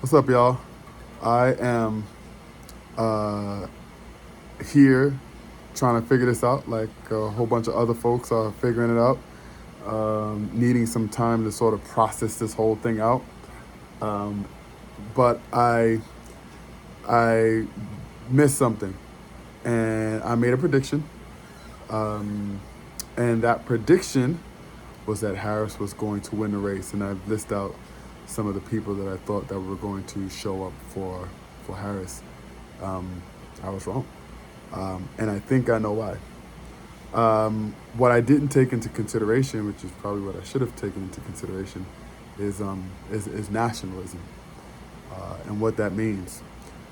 What's up, y'all? I am uh, here trying to figure this out, like a whole bunch of other folks are figuring it out, needing some time to sort of process this whole thing out. Um, but I missed something, and I made a prediction, um, and that prediction was that Harris was going to win the race, and I've listed out some of the people that I thought that were going to show up for Harris. Um, I was wrong, and I think I know why. What I didn't take into consideration, which is probably what I should have taken into consideration, is nationalism and what that means.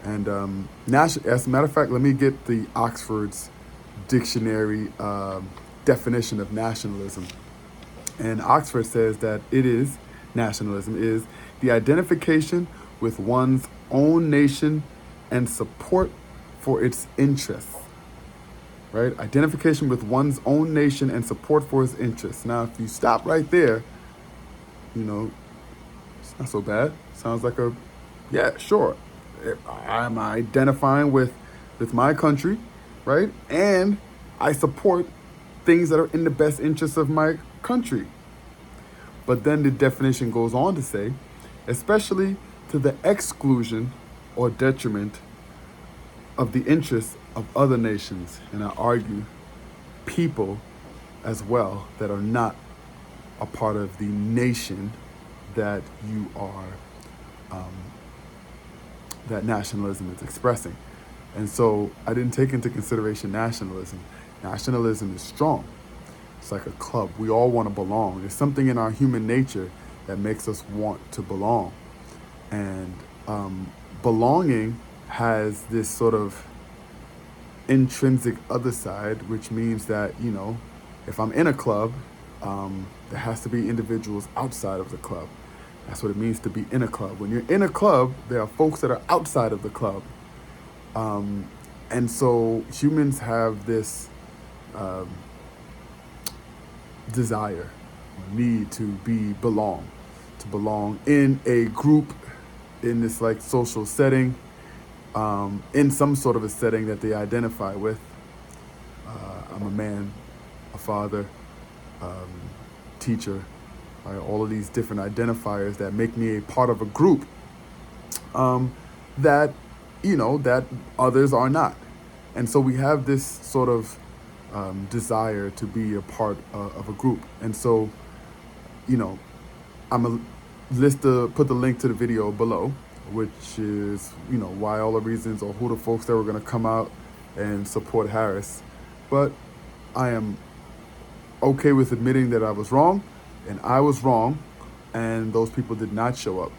And as a matter of fact, let me get the Oxford's dictionary definition of nationalism. And Oxford says that nationalism is the identification with one's own nation and support for its interests. Right? Identification with one's own nation and support for its interests. Now, if you stop right there, you know, it's not so bad. Sounds like yeah, sure. I'm identifying with my country, right? And I support things that are in the best interests of my country. But then the definition goes on to say, especially to the exclusion or detriment of the interests of other nations, and I argue people as well that are not a part of the nation that you are, that nationalism is expressing. And so I didn't take into consideration nationalism. Nationalism is strong. It's like a club. We all want to belong. There's something in our human nature that makes us want to belong. And belonging has this sort of intrinsic other side, which means that, if I'm in a club, there has to be individuals outside of the club. That's what it means to be in a club. When you're in a club, there are folks that are outside of the club. And so humans have this desire, need to belong in a group, in this like social setting, in some sort of a setting that they identify with. I'm a man, a father, teacher, right? All of these different identifiers that make me a part of a group that, that others are not. And so we have this sort of desire to be a part of a group. And so, I'm put the link to the video below, which is, why all the reasons or who the folks that were going to come out and support Harris. But I am okay with admitting that I was wrong, and I was wrong, and those people did not show up.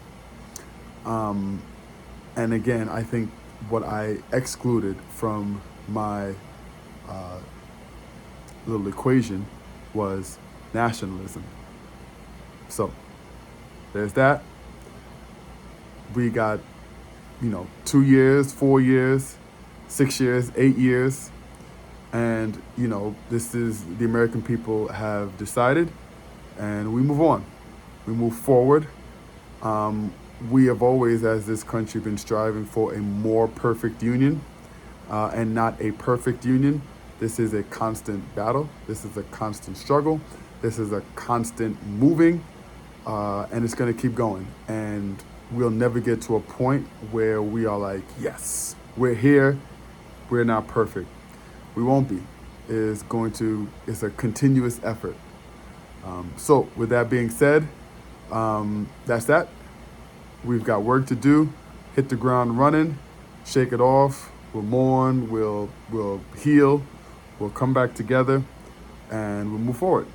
And again, I think what I excluded from my little equation was nationalism. So there's that. We got, 2 years, 4 years, 6 years, 8 years. And, this is the American people have decided, and we move on. We move forward. We have always, as this country, been striving for a more perfect union and not a perfect union. This is a constant battle. This is a constant struggle. This is a constant moving, and it's going to keep going. And we'll never get to a point where we are like, yes, we're here. We're not perfect. We won't be. It's a continuous effort. So with that being said, that's that. We've got work to do. Hit the ground running, shake it off. We'll mourn, we'll heal, we'll come back together, and we'll move forward.